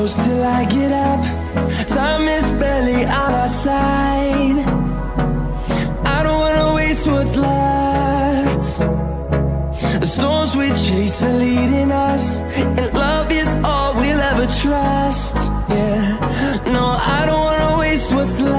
close till I get up. Time is barely on our side. I don't wanna waste what's left. The storms we chase are leading us, and love is all we'll ever trust. Yeah, no, I don't wanna waste what's left.